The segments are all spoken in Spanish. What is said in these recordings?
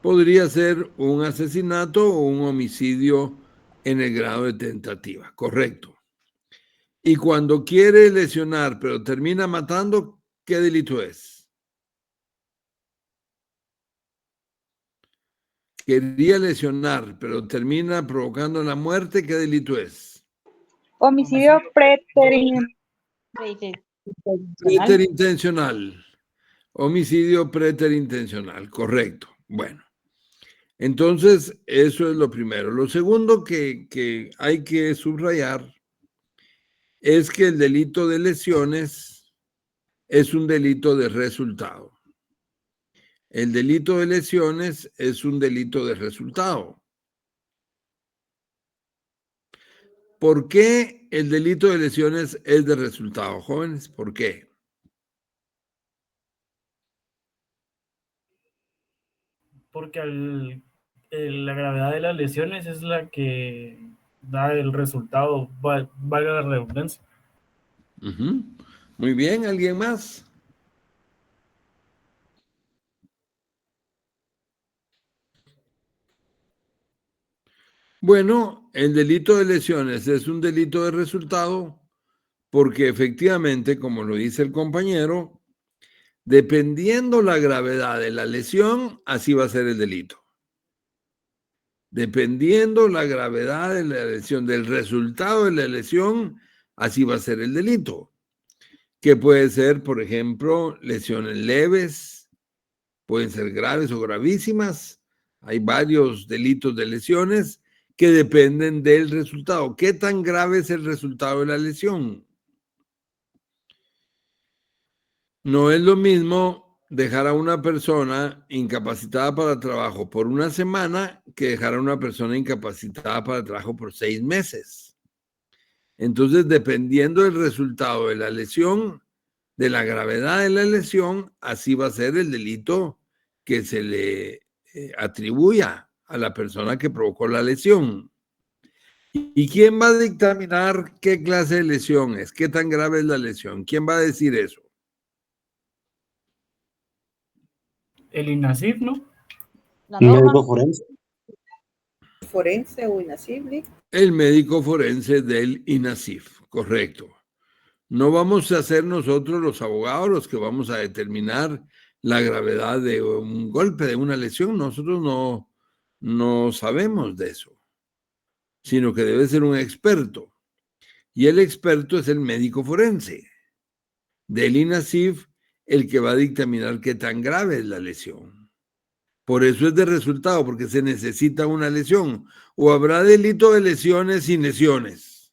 Podría ser un asesinato o un homicidio en el grado de tentativa, correcto. Y cuando quiere lesionar pero termina matando, ¿qué delito es? Quería lesionar pero termina provocando la muerte, ¿qué delito es? Homicidio Preterintencional. Homicidio preterintencional, correcto. Bueno, entonces eso es lo primero. Lo segundo que hay que subrayar es que el delito de lesiones es un delito de resultado. El delito de lesiones es un delito de resultado. ¿Por qué el delito de lesiones es de resultado, jóvenes? ¿Por qué? Porque la gravedad de las lesiones es la que da el resultado, valga la redundancia. Muy bien, ¿alguien más? Bueno, el delito de lesiones es un delito de resultado porque efectivamente, como lo dice el compañero, dependiendo la gravedad de la lesión, así va a ser el delito. Dependiendo la gravedad de la lesión, del resultado de la lesión, así va a ser el delito. Que puede ser, por ejemplo, lesiones leves, pueden ser graves o gravísimas. Hay varios delitos de lesiones que dependen del resultado. ¿Qué tan grave es el resultado de la lesión? No es lo mismo dejar a una persona incapacitada para el trabajo por una semana que dejar a una persona incapacitada para el trabajo por 6 meses. Entonces, dependiendo del resultado de la lesión, de la gravedad de la lesión, así va a ser el delito que se le atribuya a la persona que provocó la lesión. ¿Y quién va a dictaminar qué clase de lesión es? ¿Qué tan grave es la lesión? ¿Quién va a decir eso? El INASIF, ¿no? Médico forense. Forense o INASIF. El médico forense del INASIF, correcto. No vamos a ser nosotros los abogados los que vamos a determinar la gravedad de un golpe, de una lesión. Nosotros no sabemos de eso, sino que debe ser un experto. Y el experto es el médico forense del INASIF, el que va a dictaminar qué tan grave es la lesión. Por eso es de resultado, porque se necesita una lesión. ¿O habrá delito de lesiones sin lesiones?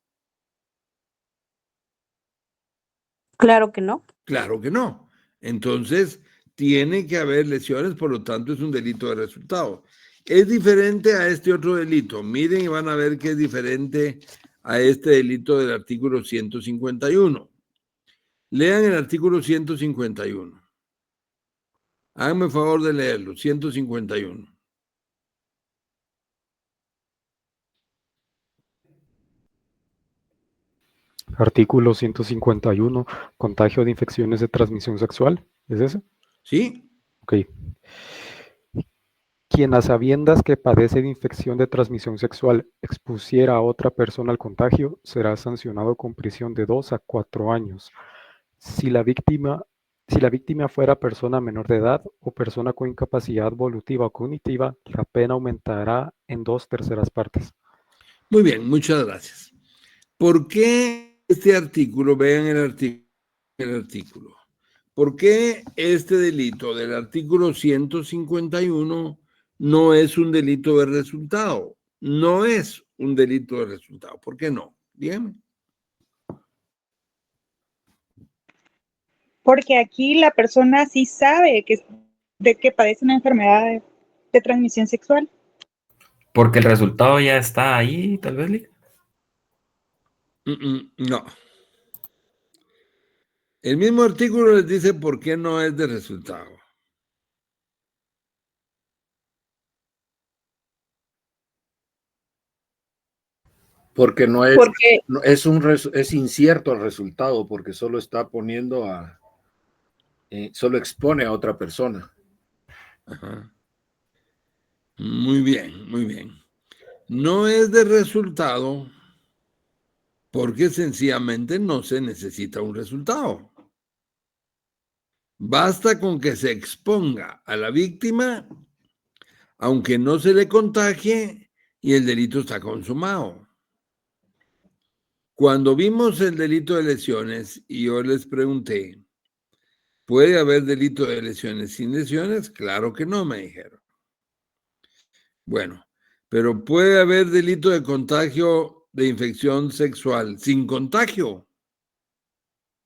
Claro que no. Claro que no. Entonces, tiene que haber lesiones, por lo tanto, es un delito de resultado. Es diferente a este otro delito. Miren y van a ver que es diferente a este delito del artículo 151. Lean el artículo 151. Háganme el favor de leerlo. 151. Artículo 151, contagio de infecciones de transmisión sexual. ¿Es ese? Sí. Ok. Quien a sabiendas que padece de infección de transmisión sexual expusiera a otra persona al contagio será sancionado con prisión de 2 a 4 años. Si la víctima fuera persona menor de edad o persona con incapacidad evolutiva o cognitiva, la pena aumentará en 2/3 partes. Muy bien, muchas gracias. ¿Por qué este artículo? Vean el artículo. ¿Por qué este delito del artículo 151 no es un delito de resultado? No es un delito de resultado. ¿Por qué no? Díganme. Porque aquí la persona sí sabe de que padece una enfermedad de transmisión sexual. Porque el resultado ya está ahí, tal vez, Lick. No. El mismo artículo les dice por qué no es de resultado. Porque es incierto el resultado, porque solo está poniendo solo expone a otra persona. Ajá. Muy bien, muy bien. No es de resultado porque sencillamente no se necesita un resultado. Basta con que se exponga a la víctima, aunque no se le contagie, y el delito está consumado. Cuando vimos el delito de lesiones y yo les pregunté, ¿puede haber delito de lesiones sin lesiones? Claro que no, me dijeron. Bueno, pero ¿puede haber delito de contagio de infección sexual sin contagio?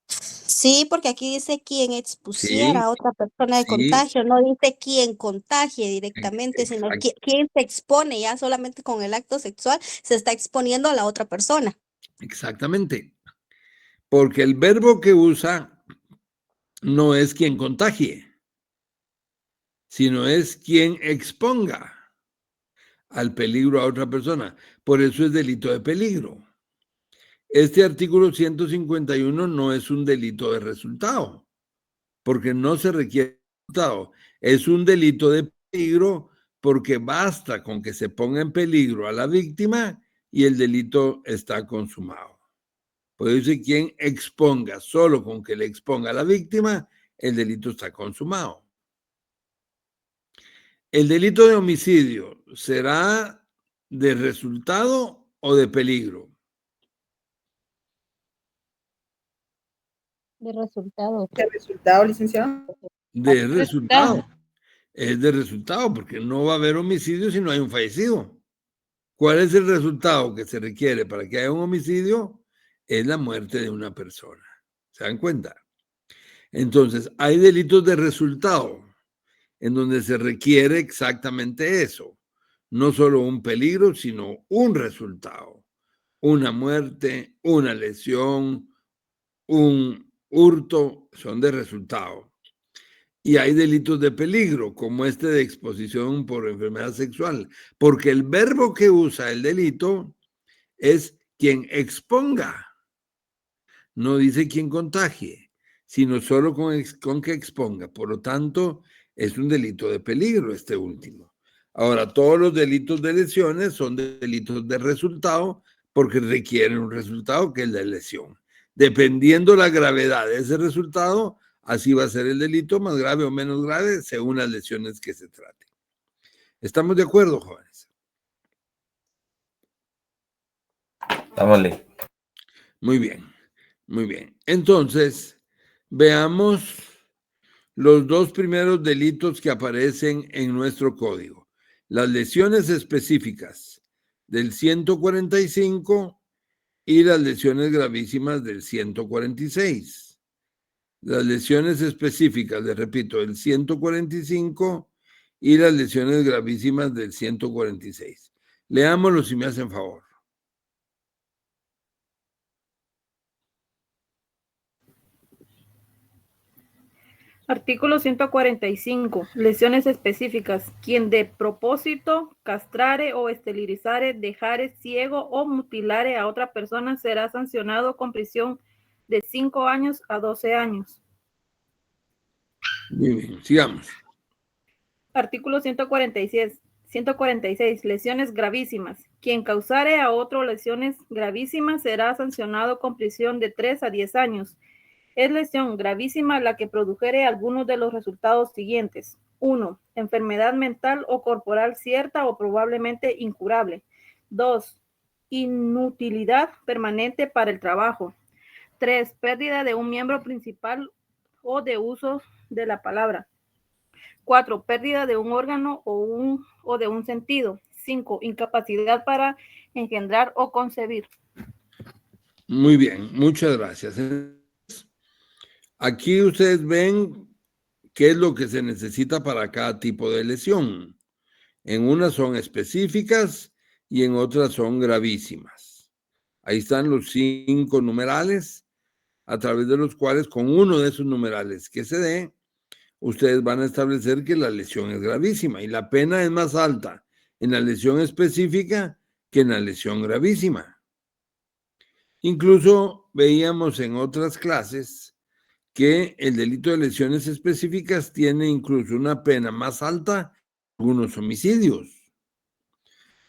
Sí, porque aquí dice quien expusiera Sí, a otra persona de sí, contagio, no dice quien contagie directamente, sino quien se expone ya solamente con el acto sexual, se está exponiendo a la otra persona. exactamente. Porque el verbo que usa no es quien contagie, sino es quien exponga al peligro a otra persona. Por eso es delito de peligro. Este artículo 151 no es un delito de resultado, porque no se requiere resultado. Es un delito de peligro porque basta con que se ponga en peligro a la víctima y el delito está consumado. Puede decir quien exponga, solo con que le exponga a la víctima, el delito está consumado. ¿El delito de homicidio será de resultado o de peligro? De resultado. ¿Qué resultado, licenciado? De resultado. Es de resultado, porque no va a haber homicidio si no hay un fallecido. ¿Cuál es el resultado que se requiere para que haya un homicidio? Es la muerte de una persona. ¿Se dan cuenta? Entonces, hay delitos de resultado en donde se requiere exactamente eso. No solo un peligro, sino un resultado. Una muerte, una lesión, un hurto, son de resultado. Y hay delitos de peligro, como este de exposición por enfermedad sexual, porque el verbo que usa el delito es quien exponga. No dice quien contagie, sino solo con que exponga. Por lo tanto, es un delito de peligro este último. Ahora, todos los delitos de lesiones son delitos de resultado porque requieren un resultado que es la lesión. Dependiendo la gravedad de ese resultado, así va a ser el delito, más grave o menos grave, según las lesiones que se traten. ¿Estamos de acuerdo, jóvenes? Dámosle. Muy bien, muy bien. Entonces, veamos los dos primeros delitos que aparecen en nuestro código. Las lesiones específicas del 145 y las lesiones gravísimas del 146. Las lesiones específicas, les repito, del 145 y las lesiones gravísimas del 146. Leámoslo si me hacen favor. Artículo 145. Lesiones específicas. Quien de propósito castrare o esterilizare, dejare ciego o mutilare a otra persona será sancionado con prisión de 5 años a 12 años. Muy bien, sigamos. Artículo 146. 146. Lesiones gravísimas. Quien causare a otro lesiones gravísimas será sancionado con prisión de 3 a 10 años. Es lesión gravísima la que produjere algunos de los resultados siguientes. 1. Enfermedad mental o corporal cierta o probablemente incurable. 2. Inutilidad permanente para el trabajo. 3. Pérdida de un miembro principal o de uso de la palabra. 4. Pérdida de un órgano o de un sentido. 5. Incapacidad para engendrar o concebir. Muy bien, muchas gracias. Aquí ustedes ven qué es lo que se necesita para cada tipo de lesión. En unas son específicas y en otras son gravísimas. Ahí están los 5 numerales, a través de los cuales con uno de esos numerales que se dé, ustedes van a establecer que la lesión es gravísima y la pena es más alta en la lesión específica que en la lesión gravísima. Incluso veíamos en otras clases que el delito de lesiones específicas tiene incluso una pena más alta que algunos homicidios.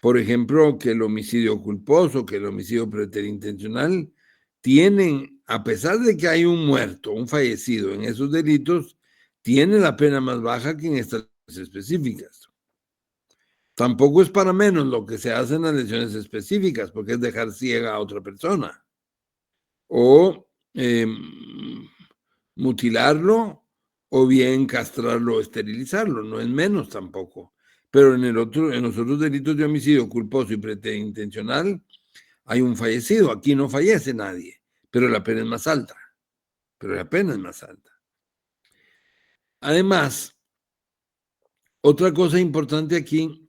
Por ejemplo, que el homicidio culposo, que el homicidio preterintencional, tienen, a pesar de que hay un muerto, un fallecido en esos delitos, tienen la pena más baja que en estas específicas. Tampoco es para menos lo que se hace en las lesiones específicas, porque es dejar ciega a otra persona. O mutilarlo, o bien castrarlo o esterilizarlo, no es menos tampoco. Pero en los otros delitos de homicidio culposo y preterintencional hay un fallecido. Aquí no fallece nadie, pero la pena es más alta. Además, otra cosa importante aquí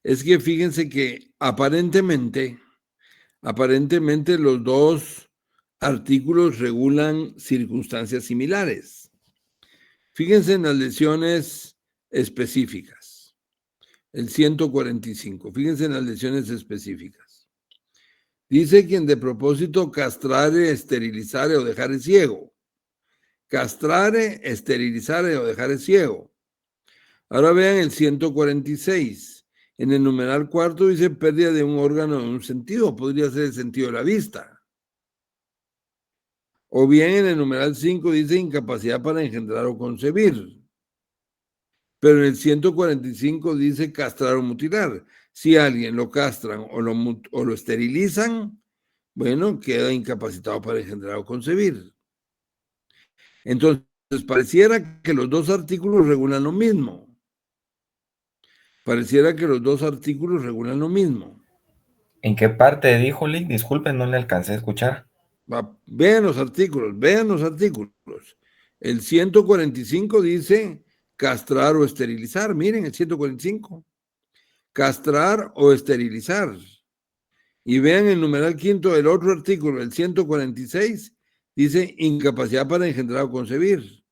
es que fíjense que aparentemente los dos artículos regulan circunstancias similares. Fíjense en las lesiones específicas. El 145. Fíjense en las lesiones específicas. Dice quien de propósito castrare, esterilizare o dejare ciego. Castrare, esterilizare o dejare ciego. Ahora vean el 146. En el numeral cuarto dice pérdida de un órgano de un sentido. Podría ser el sentido de la vista. O bien en el numeral 5 dice incapacidad para engendrar o concebir. Pero en el 145 dice castrar o mutilar. Si a alguien lo castran o lo esterilizan, bueno, queda incapacitado para engendrar o concebir. Entonces, pareciera que los dos artículos regulan lo mismo. ¿En qué parte dijo Lick? Disculpen, no le alcancé a escuchar. Vean los artículos. El 145 dice castrar o esterilizar. Miren el 145. Castrar o esterilizar. Y vean el numeral quinto del otro artículo, el 146, dice incapacidad para engendrar o concebir.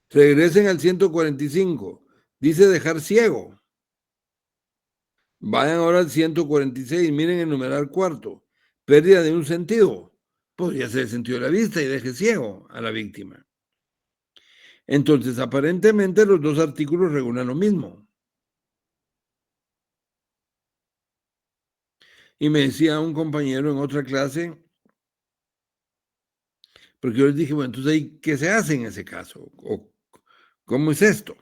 Regresen al 145, dice dejar ciego. Vayan ahora al 146, miren el numeral cuarto, pérdida de un sentido. Podría ser el sentido de la vista y deje ciego a la víctima. Entonces, aparentemente los dos artículos regulan lo mismo. Y me decía un compañero en otra clase, porque yo les dije, bueno, entonces, ¿qué se hace en ese caso? ¿O cómo es esto?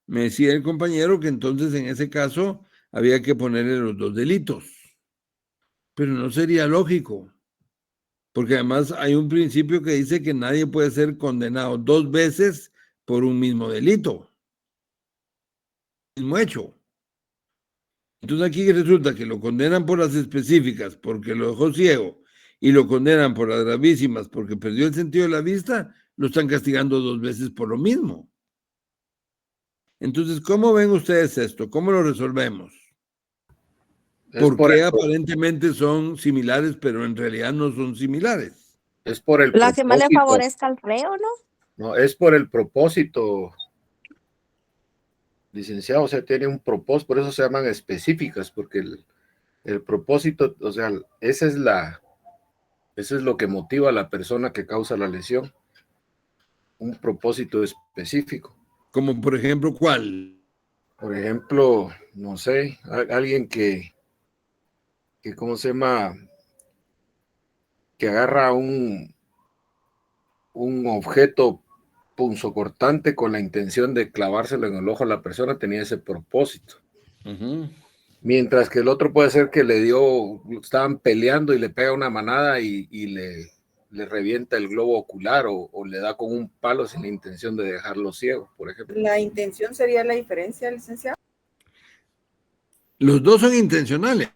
Me decía el compañero que entonces en ese caso había que ponerle los dos delitos. Pero no sería lógico, porque además hay un principio que dice que nadie puede ser condenado 2 veces por un mismo delito, mismo hecho. Entonces aquí resulta que lo condenan por las específicas porque lo dejó ciego y lo condenan por las gravísimas porque perdió el sentido de la vista, lo están castigando 2 veces por lo mismo. Entonces, ¿cómo ven ustedes esto? ¿Cómo lo resolvemos? ¿Por qué aparentemente son similares, pero en realidad no son similares? Es por el La que más le favorezca al reo, ¿no? No, es por el propósito, licenciado, o sea, tiene un propósito, por eso se llaman específicas, porque el propósito, o sea, eso es lo que motiva a la persona que causa la lesión, un propósito específico. Como por ejemplo, ¿cuál? Por ejemplo, no sé, alguien que ¿cómo se llama? Que agarra un objeto punzocortante con la intención de clavárselo en el ojo a la persona, tenía ese propósito. Mientras que el otro puede ser que estaban peleando y le pega una manada y le revienta el globo ocular o le da con un palo sin la intención de dejarlo ciego, por ejemplo. ¿La intención sería la diferencia, licenciado? Los dos son intencionales.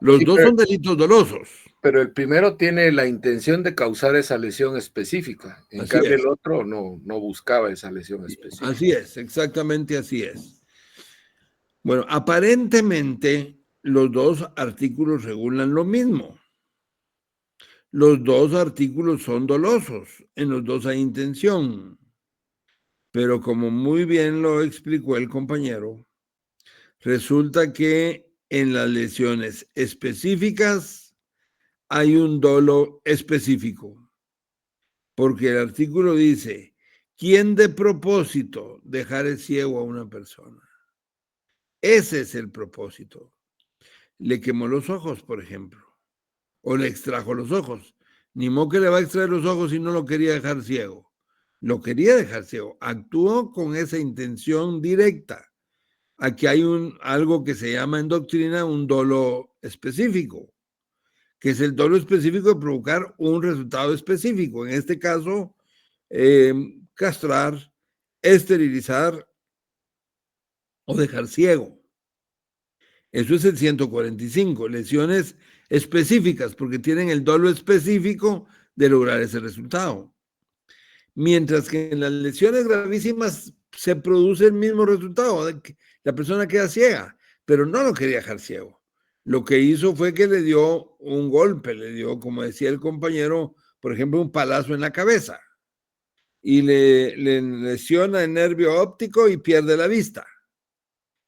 Los dos son delitos dolosos. Pero el primero tiene la intención de causar esa lesión específica. En cambio, el otro no buscaba esa lesión específica. Así es, exactamente así es. Bueno, aparentemente los dos artículos regulan lo mismo. Los dos artículos son dolosos. En los dos hay intención. Pero como muy bien lo explicó el compañero, resulta que en las lesiones específicas hay un dolo específico, porque el artículo dice, ¿quién de propósito dejare ciego a una persona? Ese es el propósito. Le quemó los ojos, por ejemplo, o le extrajo los ojos. Ni modo que le va a extraer los ojos si no lo quería dejar ciego. Lo quería dejar ciego. Actuó con esa intención directa. Aquí hay algo que se llama en doctrina un dolo específico, que es el dolo específico de provocar un resultado específico. En este caso, castrar, esterilizar o dejar ciego. Eso es el 145, lesiones específicas, porque tienen el dolo específico de lograr ese resultado. Mientras que en las lesiones gravísimas se produce el mismo resultado, de que la persona queda ciega, pero no lo quería dejar ciego. Lo que hizo fue que le dio un golpe, le dio, como decía el compañero, por ejemplo, un palazo en la cabeza y le lesiona el nervio óptico y pierde la vista.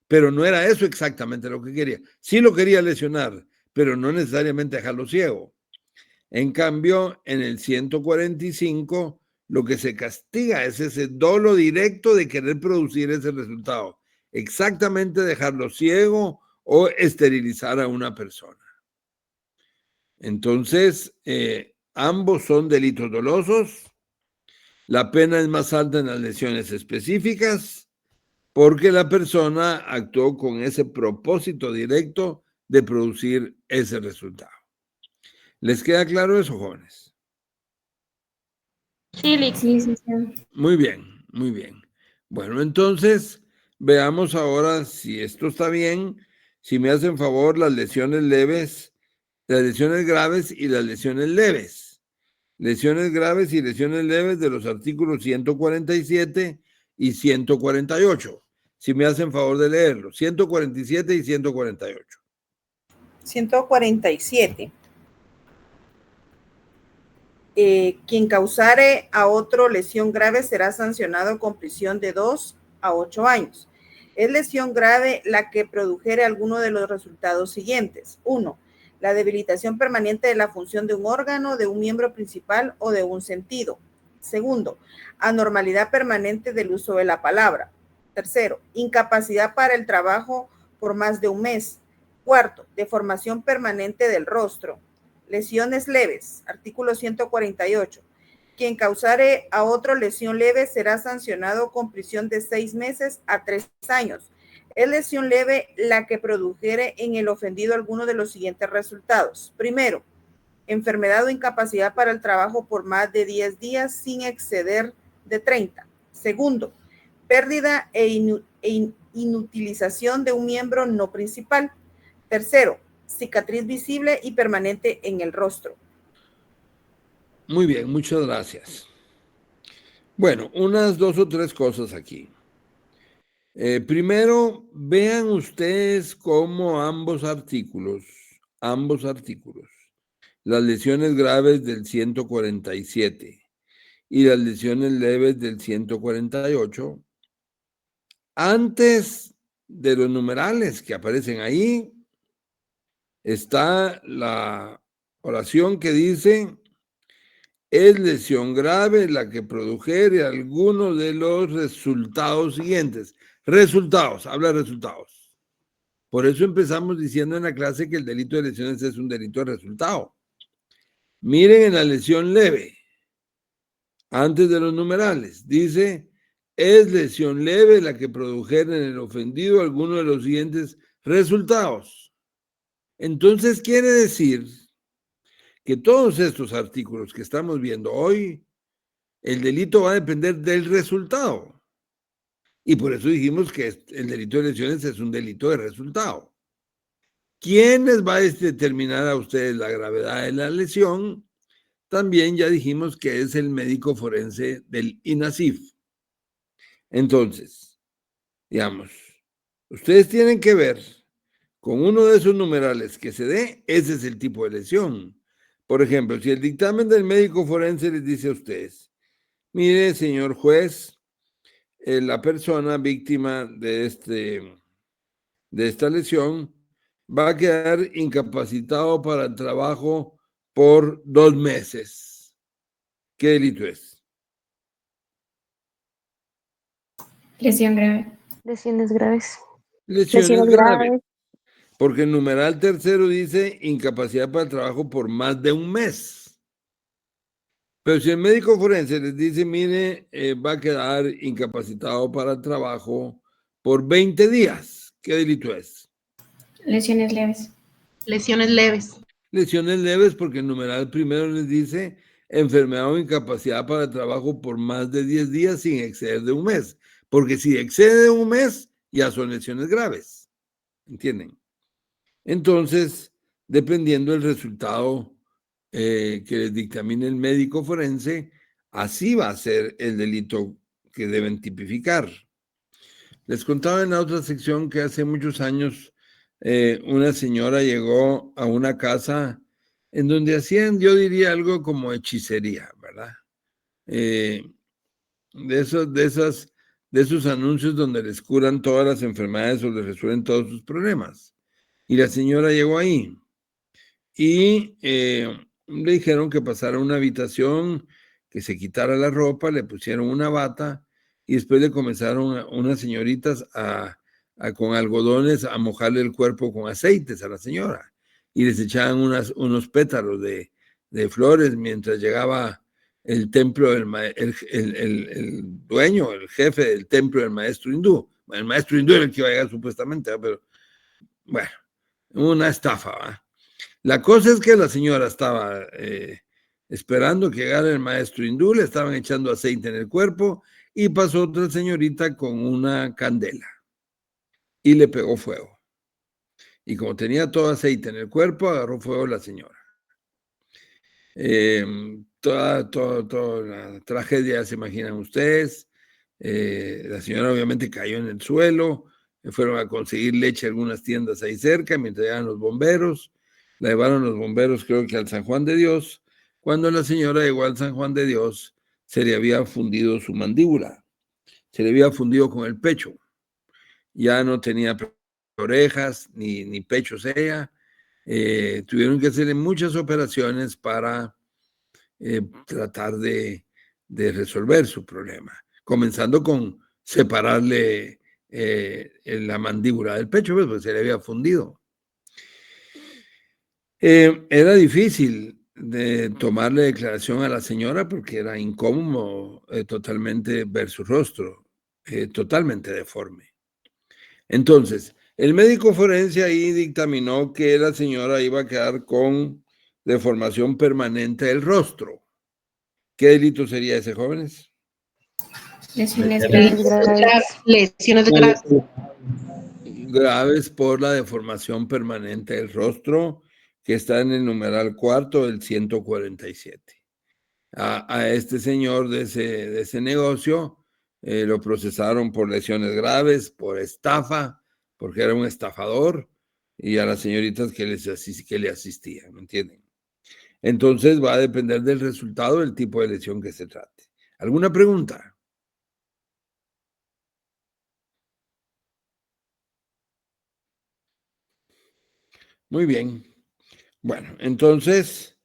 Pero no era eso exactamente lo que quería. Sí lo quería lesionar, pero no necesariamente dejarlo ciego. En cambio, en el 145, lo que se castiga es ese dolo directo de querer producir ese resultado. Exactamente dejarlo ciego o esterilizar a una persona. Entonces, ambos son delitos dolosos. La pena es más alta en las lesiones específicas porque la persona actuó con ese propósito directo de producir ese resultado. ¿Les queda claro eso, jóvenes? Sí, Muy bien, muy bien. Bueno, entonces veamos ahora si esto está bien, si me hacen favor las lesiones leves, las lesiones graves y las lesiones leves. Lesiones graves y lesiones leves de los artículos 147 y 148. Si me hacen favor de leerlo, 147 y 148. 147. Quien causare a otro lesión grave será sancionado con prisión de 2 a 8 años. Es lesión grave la que produjere alguno de los resultados siguientes. 1. La debilitación permanente de la función de un órgano, de un miembro principal o de un sentido. Segundo, anormalidad permanente del uso de la palabra. Tercero, incapacidad para el trabajo por más de un mes. Cuarto, deformación permanente del rostro. Lesiones leves, artículo 148. Quien causare a otro lesión leve será sancionado con prisión de 6 meses a 3 años. Es lesión leve la que produjere en el ofendido alguno de los siguientes resultados. Primero, enfermedad o incapacidad para el trabajo por más de 10 días sin exceder de 30. Segundo, pérdida e inutilización de un miembro no principal. Tercero, cicatriz visible y permanente en el rostro. Muy bien, muchas gracias. Bueno, unas 2 o 3 cosas aquí. Primero, vean ustedes cómo ambos artículos, las lesiones graves del 147 y las lesiones leves del 148, antes de los numerales que aparecen ahí, está la oración que dice: es lesión grave la que produjere alguno de los resultados siguientes. Resultados, habla de resultados. Por eso empezamos diciendo en la clase que el delito de lesiones es un delito de resultado. Miren en la lesión leve, antes de los numerales, dice: es lesión leve la que produjere en el ofendido alguno de los siguientes resultados. Entonces quiere decir que todos estos artículos que estamos viendo hoy, el delito va a depender del resultado. Y por eso dijimos que el delito de lesiones es un delito de resultado. ¿Quién les va a determinar a ustedes la gravedad de la lesión? También ya dijimos que es el médico forense del INASIF. Entonces, digamos, ustedes tienen que ver con uno de esos numerales que se dé, ese es el tipo de lesión. Por ejemplo, si el dictamen del médico forense les dice a ustedes: mire, señor juez, la persona víctima de esta lesión va a quedar incapacitado para el trabajo por 2 meses. ¿Qué delito es? Lesión grave. Lesiones graves. Lesiones Lesiones graves. graves. Porque el numeral tercero dice incapacidad para el trabajo por más de un mes. Pero si el médico forense les dice, mire, va a quedar incapacitado para el trabajo por 20 días, ¿qué delito es? Lesiones leves. Lesiones leves. Lesiones leves, porque el numeral primero les dice enfermedad o incapacidad para el trabajo por más de 10 días sin exceder de un mes. Porque si excede de un mes, ya son lesiones graves. ¿Entienden? Entonces, dependiendo del resultado que les dictamine el médico forense, así va a ser el delito que deben tipificar. Les contaba en la otra sección que hace muchos años una señora llegó a una casa en donde hacían, yo diría, algo como hechicería, ¿verdad? De esos anuncios donde les curan todas las enfermedades o les resuelven todos sus problemas. Y la señora llegó ahí y le dijeron que pasara a una habitación, que se quitara la ropa, le pusieron una bata y después le comenzaron unas señoritas con algodones a mojarle el cuerpo con aceites a la señora y les echaban unos pétalos de flores mientras llegaba el templo, el dueño, el jefe del templo del maestro hindú. El maestro hindú era el que iba a llegar supuestamente, pero bueno, una estafa, ¿va? La cosa es que la señora estaba esperando que llegara el maestro hindú, le estaban echando aceite en el cuerpo y pasó otra señorita con una candela y le pegó fuego. Y como tenía todo aceite en el cuerpo, agarró fuego la señora. Toda la tragedia, se imaginan ustedes. La señora obviamente cayó en el suelo, fueron a conseguir leche a algunas tiendas ahí cerca mientras llegaban los bomberos. La llevaron los bomberos, creo que al San Juan de Dios. Cuando la señora llegó al San Juan de Dios, se le había fundido su mandíbula, se le había fundido con el pecho. Ya no tenía orejas ni pechos ella. Tuvieron que hacerle muchas operaciones para tratar de resolver su problema, comenzando con separarle la mandíbula del pecho, pues se le había fundido. Era difícil de tomarle declaración a la señora porque era incómodo totalmente ver su rostro, totalmente deforme. Entonces, el médico forense ahí dictaminó que la señora iba a quedar con deformación permanente del rostro. ¿Qué delito sería ese, jóvenes? Lesiones graves. Lesiones graves. Graves por la deformación permanente del rostro, que está en el numeral cuarto del 147. A este señor de ese negocio lo procesaron por lesiones graves, por estafa, porque era un estafador, y a las señoritas que le asistían, ¿me entienden? Entonces va a depender del resultado del tipo de lesión que se trate. ¿Alguna pregunta? Muy bien. Bueno, entonces,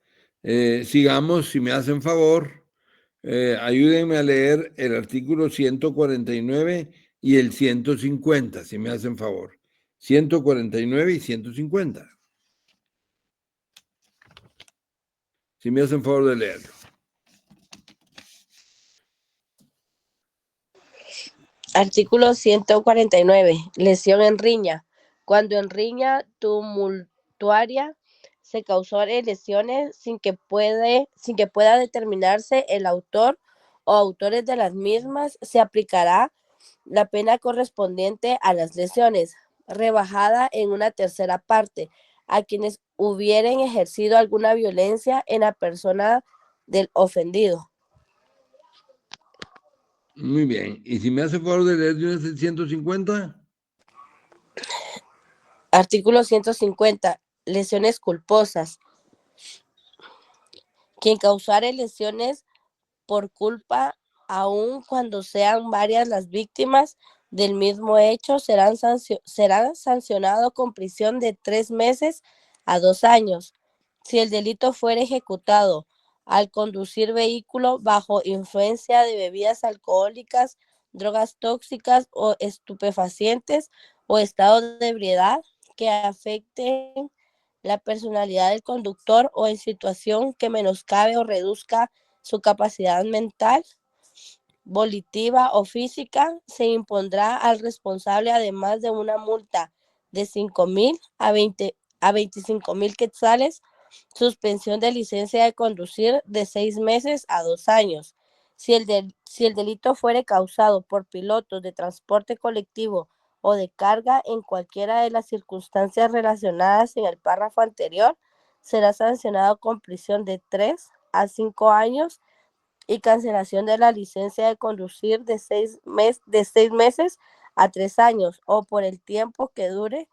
sigamos, si me hacen favor, ayúdenme a leer el artículo 149 y el 150, si me hacen favor. 149 y 150. Si me hacen favor de leerlo. Artículo 149. Lesión en riña. Cuando en riña tumultuaria se causaren lesiones sin que pueda determinarse el autor o autores de las mismas, se aplicará la pena correspondiente a las lesiones, rebajada en una tercera parte, a quienes hubieren ejercido alguna violencia en la persona del ofendido. Muy bien. ¿Y si me hace favor de leer de una vez el 150? Artículo 150. Lesiones culposas. Quien causare lesiones por culpa, aun cuando sean varias las víctimas del mismo hecho, será sancionado con prisión de 3 meses a 2 años. Si el delito fuere ejecutado al conducir vehículo bajo influencia de bebidas alcohólicas drogas tóxicas o estupefacientes o estado de ebriedad que afecten la personalidad del conductor o en situación que menoscabe o reduzca su capacidad mental, volitiva o física, se impondrá al responsable además de una multa de 5,000 a 25,000 quetzales, suspensión de licencia de conducir de 6 meses a 2 años. Si el delito fuere causado por pilotos de transporte colectivo o de carga en cualquiera de las circunstancias relacionadas en el párrafo anterior, será sancionado con prisión de 3 a 5 años y cancelación de la licencia de conducir de 6 meses a 3 años o por el tiempo que dure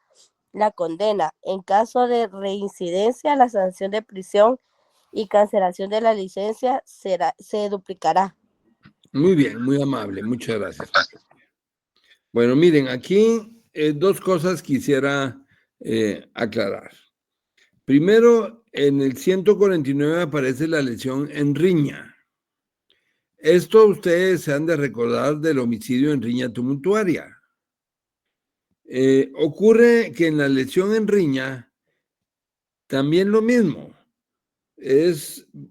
la condena. En caso de reincidencia, la sanción de prisión y cancelación de la licencia se duplicará. Muy bien, muy amable, muchas gracias. Bueno, miren, aquí 2 cosas quisiera aclarar. Primero, en el 149 aparece la lesión en riña. Esto ustedes se han de recordar del homicidio en riña tumultuaria. Ocurre que en la lesión en riña también lo mismo.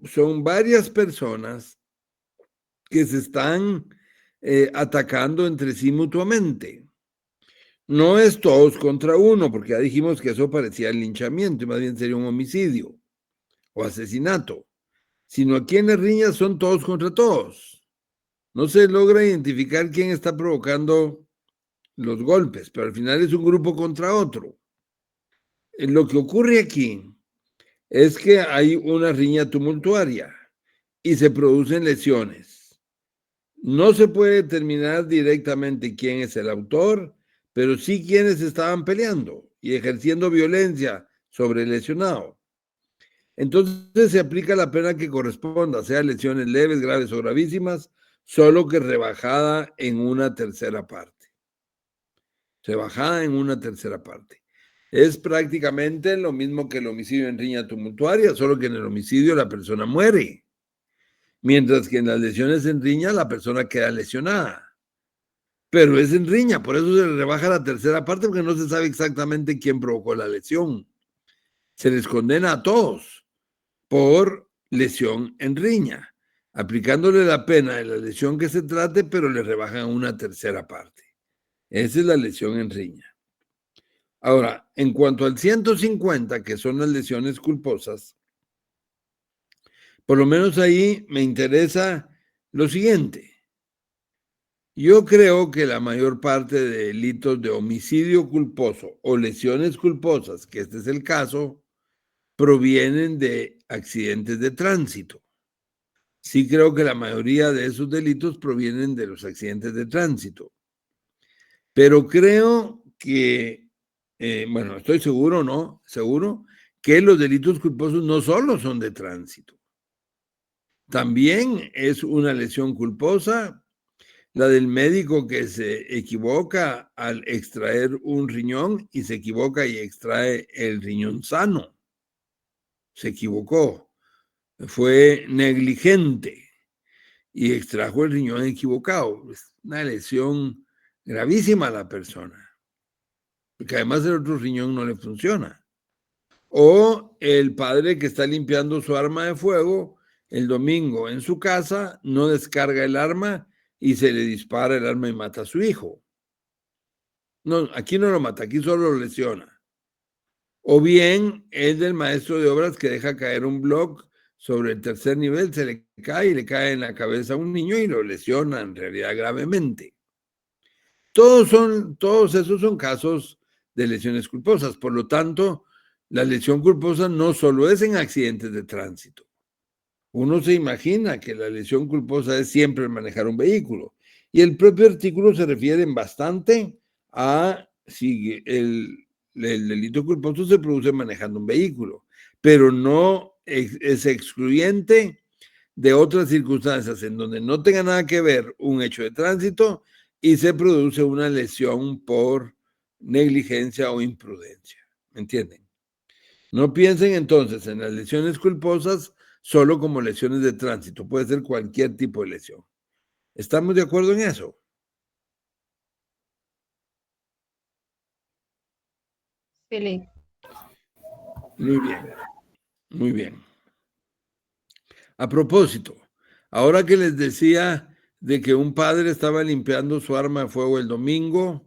Son varias personas que se están atacando entre sí mutuamente. No es todos contra uno, porque ya dijimos que eso parecía el linchamiento, y más bien sería un homicidio o asesinato, sino aquí en la riña son todos contra todos. No se logra identificar quién está provocando los golpes, pero al final es un grupo contra otro. Lo que ocurre aquí es que hay una riña tumultuaria y se producen lesiones. No se puede determinar directamente quién es el autor, pero sí quienes estaban peleando y ejerciendo violencia sobre el lesionado. Entonces se aplica la pena que corresponda, sea lesiones leves, graves o gravísimas, solo que rebajada en una tercera parte. Rebajada en una tercera parte. Es prácticamente lo mismo que el homicidio en riña tumultuaria, solo que en el homicidio la persona muere, mientras que en las lesiones en riña la persona queda lesionada. Pero es en riña, por eso se le rebaja la tercera parte, porque no se sabe exactamente quién provocó la lesión. Se les condena a todos por lesión en riña, aplicándole la pena de la lesión que se trate, pero le rebajan una tercera parte. Esa es la lesión en riña. Ahora, en cuanto al 150, que son las lesiones culposas, por lo menos ahí me interesa lo siguiente. Yo creo que la mayor parte de delitos de homicidio culposo o lesiones culposas, que este es el caso, provienen de accidentes de tránsito. Sí creo que la mayoría de esos delitos provienen de los accidentes de tránsito. Pero creo que, bueno, estoy seguro, ¿no? Seguro que los delitos culposos no solo son de tránsito. También es una lesión culposa la del médico que se equivoca al extraer un riñón y se equivoca y extrae el riñón sano. Se equivocó, fue negligente y extrajo el riñón equivocado. Es una lesión gravísima a la persona, porque además el otro riñón no le funciona. O el padre que está limpiando su arma de fuego el domingo en su casa, no descarga el arma y se le dispara el arma y mata a su hijo. No, aquí no lo mata, aquí solo lo lesiona. O bien es del maestro de obras que deja caer un bloque sobre el tercer nivel, se le cae y le cae en la cabeza a un niño y lo lesiona en realidad gravemente. Todos esos son casos de lesiones culposas. Por lo tanto, la lesión culposa no solo es en accidentes de tránsito. Uno se imagina que la lesión culposa es siempre manejar un vehículo. Y el propio artículo se refiere bastante a si el delito culposo se produce manejando un vehículo, pero no es excluyente de otras circunstancias en donde no tenga nada que ver un hecho de tránsito y se produce una lesión por negligencia o imprudencia. ¿Me entienden? No piensen entonces en las lesiones culposas solo como lesiones de tránsito. Puede ser cualquier tipo de lesión. ¿Estamos de acuerdo en eso? Philip. Muy bien, muy bien. A propósito, ahora que les decía de que un padre estaba limpiando su arma de fuego el domingo,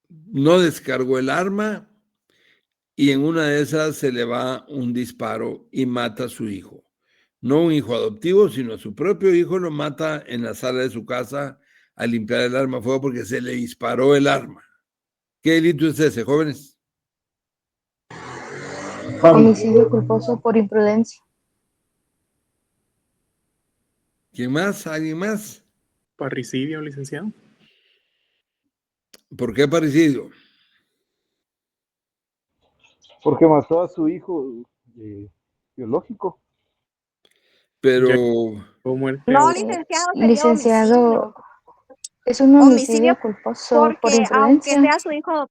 no descargó el arma y en una de esas se le va un disparo y mata a su hijo. No un hijo adoptivo, sino a su propio hijo lo mata en la sala de su casa al limpiar el arma de fuego porque se le disparó el arma. ¿Qué delito es ese, jóvenes? Homicidio culposo por imprudencia. ¿Quién más? ¿Alguien más? Parricidio, licenciado. ¿Por qué parricidio? Porque mató a su hijo biológico. Pero... No, licenciado, sería Licenciado, homicidio. es un homicidio culposo por Porque aunque imprudencia. sea su hijo,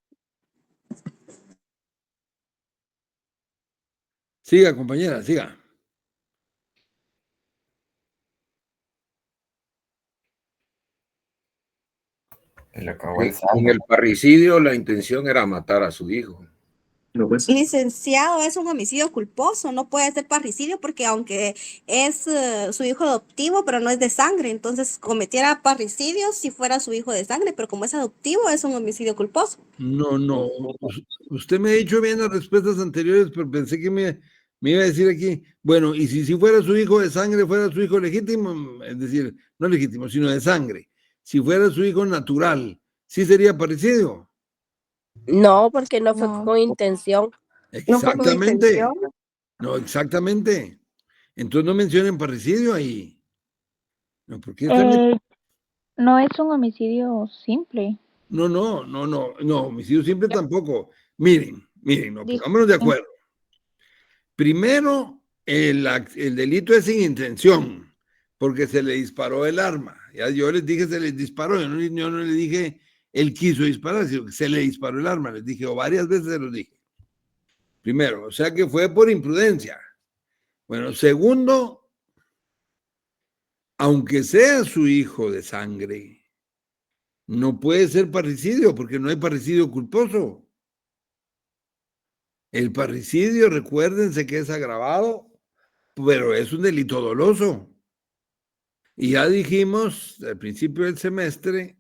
Siga, compañera, siga. En el parricidio la intención era matar a su hijo. licenciado, es un homicidio culposo, no puede ser parricidio porque aunque es su hijo adoptivo, pero no es de sangre, entonces cometiera parricidio si fuera su hijo de sangre, pero como es adoptivo es un homicidio culposo. No. Usted me ha dicho bien las respuestas anteriores, pero pensé que me iba a decir aquí, bueno, y si fuera su hijo de sangre, fuera su hijo legítimo, es decir, no legítimo, sino de sangre, si fuera su hijo natural, ¿sí sería parricidio? No, porque no fue con intención. Exactamente. No, exactamente. Entonces no mencionen parricidio ahí. No, porque No es un homicidio simple. No, homicidio simple tampoco. Miren, no, pongámonos de acuerdo. Primero, el delito es sin intención, porque se le disparó el arma. Ya yo les dije se le disparó, yo no le dije él quiso disparar, sino que se le disparó el arma, les dije, o varias veces se los dije. Primero, o sea que fue por imprudencia. Bueno, segundo, aunque sea su hijo de sangre, no puede ser parricidio, porque no hay parricidio culposo. El parricidio, recuérdense que es agravado, pero es un delito doloso. Y ya dijimos al principio del semestre,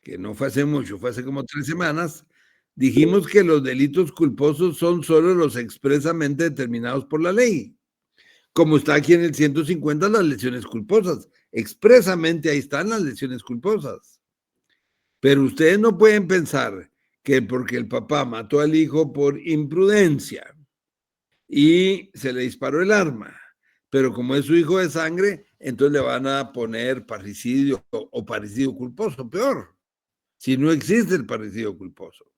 que no fue hace mucho, fue hace como 3 semanas, dijimos que los delitos culposos son solo los expresamente determinados por la ley. Como está aquí en el 150 las lesiones culposas. Expresamente ahí están las lesiones culposas. Pero ustedes no pueden pensar que porque el papá mató al hijo por imprudencia y se le disparó el arma, pero como es su hijo de sangre, entonces le van a poner parricidio o parricidio culposo, peor, si no existe el parricidio culposo.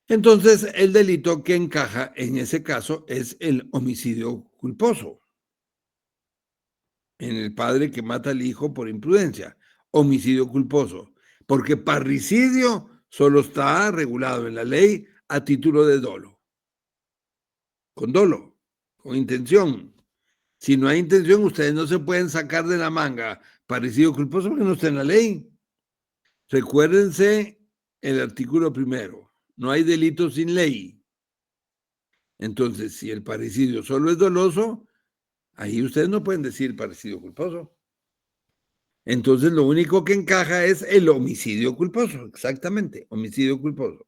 Entonces, el delito que encaja en ese caso es el homicidio culposo. En el padre que mata al hijo por imprudencia, homicidio culposo, porque parricidio solo está regulado en la ley a título de dolo. Con dolo, con intención. Si no hay intención, ustedes no se pueden sacar de la manga parricidio culposo porque no está en la ley. Recuérdense el artículo 1. No hay delito sin ley. Entonces, si el parricidio solo es doloso, ahí ustedes no pueden decir parricidio culposo. Entonces, lo único que encaja es el homicidio culposo. Exactamente, homicidio culposo.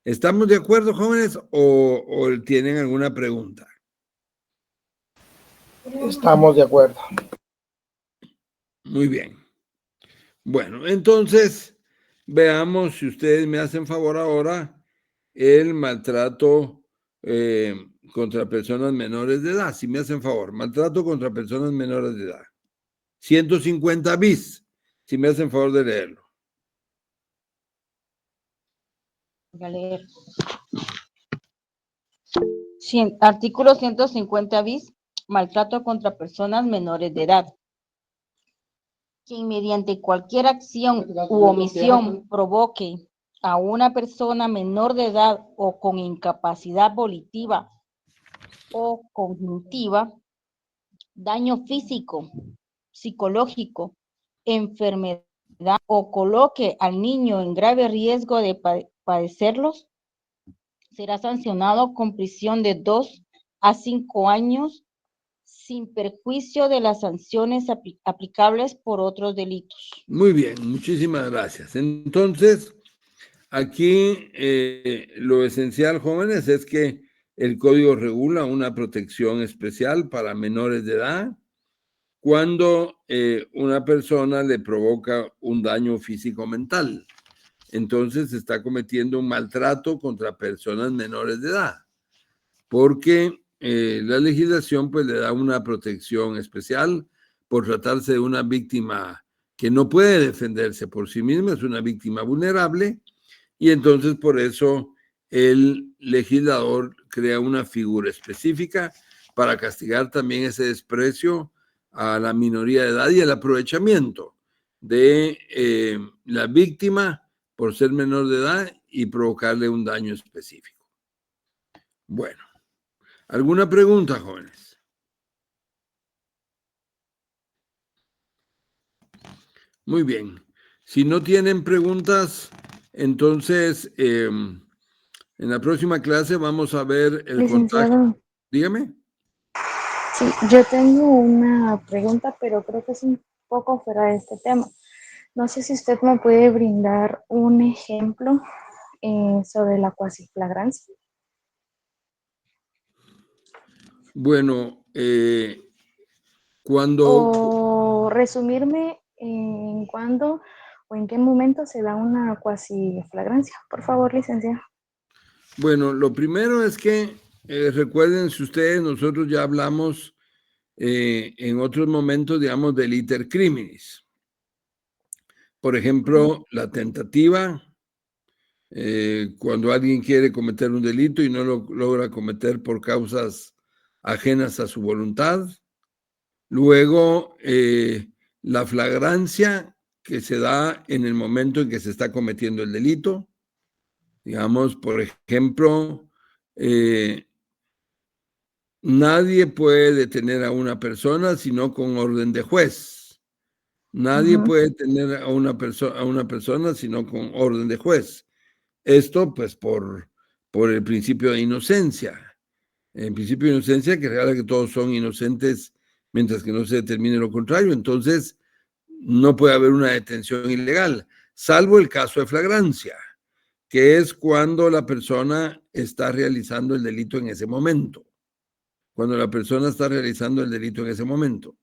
¿Estamos de acuerdo, jóvenes, o tienen alguna pregunta? Estamos de acuerdo. Muy bien. Bueno, entonces, veamos si ustedes me hacen favor ahora el maltrato contra personas menores de edad. Si me hacen favor, maltrato contra personas menores de edad. 150 bis, si me hacen favor de leerlo. Voy a leer. Artículo 150 bis, maltrato contra personas menores de edad. Quien mediante cualquier acción u omisión provoque a una persona menor de edad o con incapacidad volitiva o cognitiva, daño físico, psicológico, enfermedad ¿verdad? O coloque al niño en grave riesgo de padecerlos, será sancionado con prisión de 2 a 5 años sin perjuicio de las sanciones aplicables por otros delitos. Muy bien, muchísimas gracias. Entonces, aquí lo esencial, jóvenes, es que el código regula una protección especial para menores de edad cuando una persona le provoca un daño físico o mental. Entonces, se está cometiendo un maltrato contra personas menores de edad, porque la legislación pues le da una protección especial por tratarse de una víctima que no puede defenderse por sí misma, es una víctima vulnerable, y entonces por eso el legislador crea una figura específica para castigar también ese desprecio a la minoría de edad y el aprovechamiento de la víctima por ser menor de edad y provocarle un daño específico. Bueno, ¿alguna pregunta, jóvenes? Muy bien. Si no tienen preguntas, entonces en la próxima clase vamos a ver el contacto. Dígame. Sí, yo tengo una pregunta, pero creo que es un poco fuera de este tema. No sé si usted me puede brindar un ejemplo sobre la cuasiflagrancia. Bueno, cuando... O resumirme en cuándo o en qué momento se da una cuasiflagrancia. Por favor, licenciado. Bueno, lo primero es que recuerden, si ustedes, nosotros ya hablamos en otros momentos, digamos, del iter criminis. Por ejemplo, la tentativa, cuando alguien quiere cometer un delito y no lo logra cometer por causas ajenas a su voluntad. Luego, la flagrancia que se da en el momento en que se está cometiendo el delito. Digamos, por ejemplo, nadie puede detener a una persona sino con orden de juez. Nadie puede detener a una persona sino con orden de juez. Esto, pues, por el principio de inocencia. El principio de inocencia que regala que todos son inocentes mientras que no se determine lo contrario. Entonces, no puede haber una detención ilegal, salvo el caso de flagrancia, que es cuando la persona está realizando el delito en ese momento. Cuando la persona está realizando el delito en ese momento.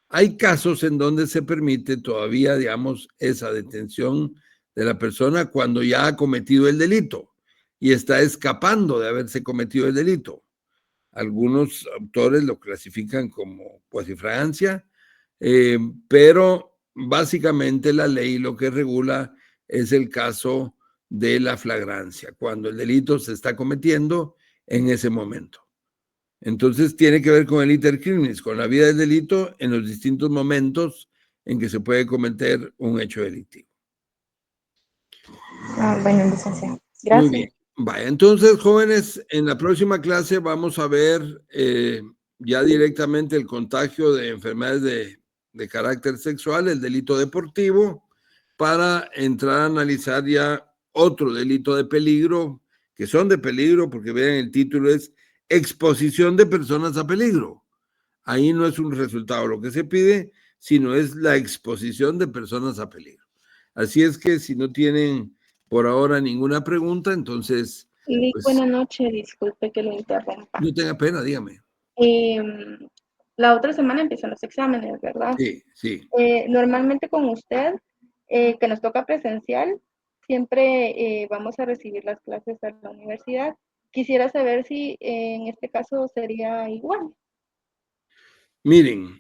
Hay casos en donde se permite todavía, digamos, esa detención de la persona cuando ya ha cometido el delito y está escapando de haberse cometido el delito. Algunos autores lo clasifican como cuasiflagrancia, pero básicamente la ley lo que regula es el caso de la flagrancia, cuando el delito se está cometiendo en ese momento. Entonces tiene que ver con el iter criminis, con la vida del delito en los distintos momentos en que se puede cometer un hecho delictivo. Bueno, licenciado. Gracias. Muy bien. Vaya, entonces, jóvenes, en la próxima clase vamos a ver ya directamente el contagio de enfermedades de carácter sexual, el delito deportivo, para entrar a analizar ya otro delito de peligro, que son de peligro, porque vean el título es exposición de personas a peligro. Ahí no es un resultado lo que se pide, sino es la exposición de personas a peligro. Así es que si no tienen por ahora ninguna pregunta, entonces... Pues, buenas noches, disculpe que lo interrumpa. No tenga pena, dígame. La otra semana empiezan los exámenes, ¿verdad? Sí, sí. Normalmente con usted, que nos toca presencial, siempre vamos a recibir las clases a la universidad. Quisiera saber si en este caso sería igual. Miren,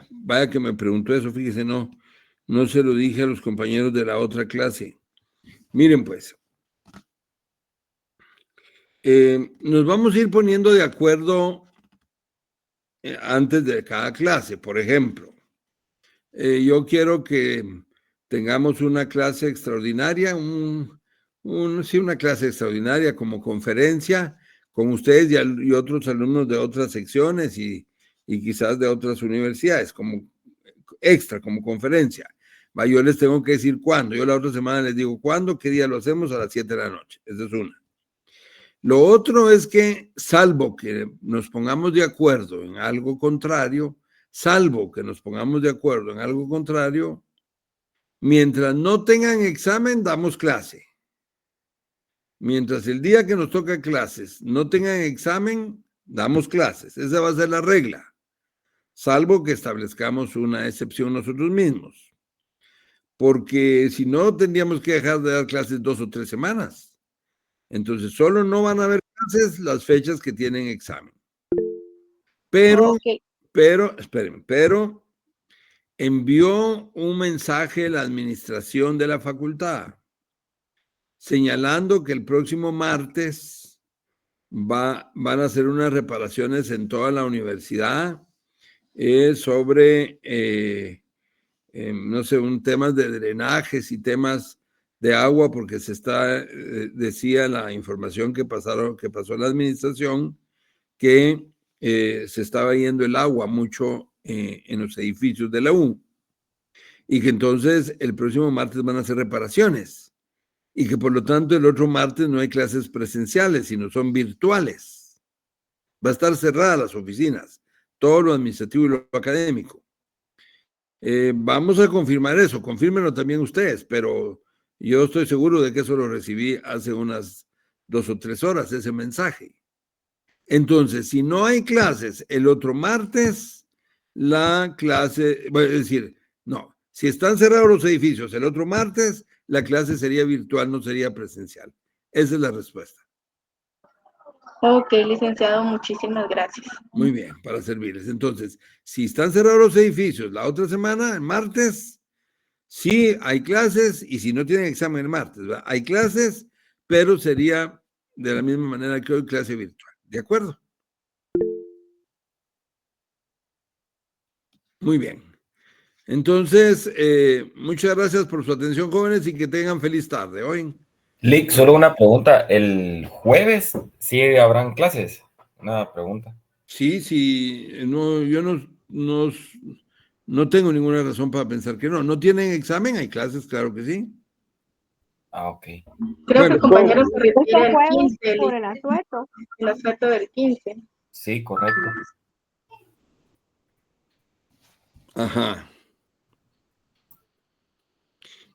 vaya que me preguntó eso, fíjese, no se lo dije a los compañeros de la otra clase. Miren pues, nos vamos a ir poniendo de acuerdo antes de cada clase. Por ejemplo, yo quiero que tengamos una clase extraordinaria, sí, una clase extraordinaria como conferencia con ustedes y otros alumnos de otras secciones y quizás de otras universidades, como extra, como conferencia. Va, yo les tengo que decir cuándo. Yo la otra semana les digo cuándo, qué día lo hacemos, a las 7 de la noche. Esa es una. Lo otro es que, salvo que nos pongamos de acuerdo en algo contrario, mientras no tengan examen, damos clase. Mientras el día que nos toca clases no tengan examen, damos clases. Esa va a ser la regla, salvo que establezcamos una excepción nosotros mismos. Porque si no, tendríamos que dejar de dar clases 2 o 3 semanas. Entonces, solo no van a haber clases las fechas que tienen examen. Pero, espérenme, pero envió un mensaje la administración de la facultad señalando que el próximo martes van a hacer unas reparaciones en toda la universidad sobre, no sé, un temas de drenajes y temas de agua, porque se está, decía la información que pasó la administración, que se estaba yendo el agua mucho en los edificios de la U, y que entonces el próximo martes van a hacer reparaciones, y que por lo tanto el otro martes no hay clases presenciales, sino son virtuales. Va a estar cerradas las oficinas, todo lo administrativo y lo académico. Vamos a confirmar eso, confírmenlo también ustedes, pero yo estoy seguro de que eso lo recibí hace unas 2 o 3 horas, ese mensaje. Entonces, si no hay clases el otro martes, la clase, es decir, no, si están cerrados los edificios el otro martes, la clase sería virtual, no sería presencial. Esa es la respuesta. Ok, licenciado, muchísimas gracias. Muy bien, para servirles. Entonces, si están cerrados los edificios la otra semana, el martes, sí hay clases, y si no tienen examen el martes, ¿verdad? Hay clases, pero sería de la misma manera que hoy, clase virtual. ¿De acuerdo? Muy bien. Entonces, muchas gracias por su atención, jóvenes, y que tengan feliz tarde hoy. Lick, solo una pregunta. ¿El jueves sí habrán clases? Una pregunta. Sí, no, yo no tengo ninguna razón para pensar que no. ¿No tienen examen? ¿Hay clases? Claro que sí. Ah, ok. Creo que el compañero se refiere al jueves 15. por el asueto. El asueto del 15. Sí, correcto. Ajá.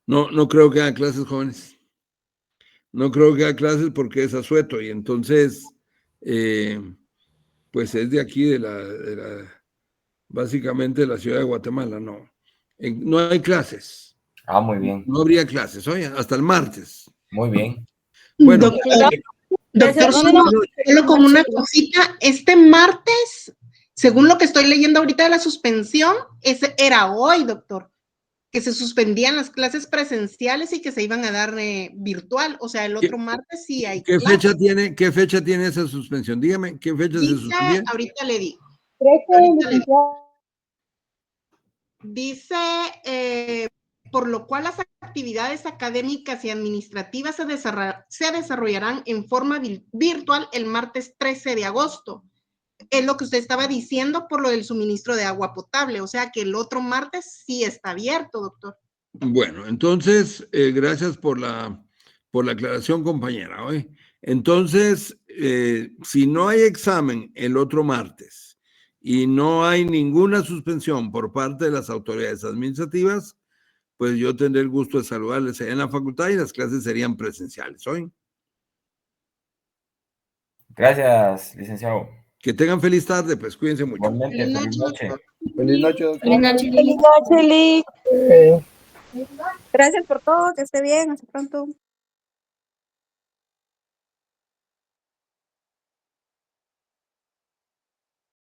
No creo que hagan clases, jóvenes. No creo que hagan clases porque es asueto, y entonces, pues es de aquí, básicamente de la ciudad de Guatemala, no. No hay clases. Ah, muy bien. No habría clases, oye, hasta el martes. Muy bien. Bueno, Doctor, solo con una cosita. Este martes, según lo que estoy leyendo ahorita de la suspensión, ese era hoy, doctor, que se suspendían las clases presenciales y que se iban a dar virtual. O sea, el otro martes sí hay clases. ¿Qué fecha tiene esa suspensión? Dígame, ¿qué fecha se suspendía? Ahorita le digo. Dice, por lo cual las actividades académicas y administrativas se desarrollarán en forma virtual el martes 13 de agosto. Es lo que usted estaba diciendo por lo del suministro de agua potable, o sea que el otro martes sí está abierto, doctor. Bueno, entonces, gracias por la aclaración, compañera. ¿Oye? Entonces, si no hay examen el otro martes y no hay ninguna suspensión por parte de las autoridades administrativas, pues yo tendré el gusto de saludarles allá en la facultad y las clases serían presenciales hoy. Gracias, licenciado. Que tengan feliz tarde, pues cuídense mucho. Igualmente, feliz noche. Feliz noche, doctor. Feliz noche. Feliz noche, Lick. Gracias por todo, que esté bien, hasta pronto.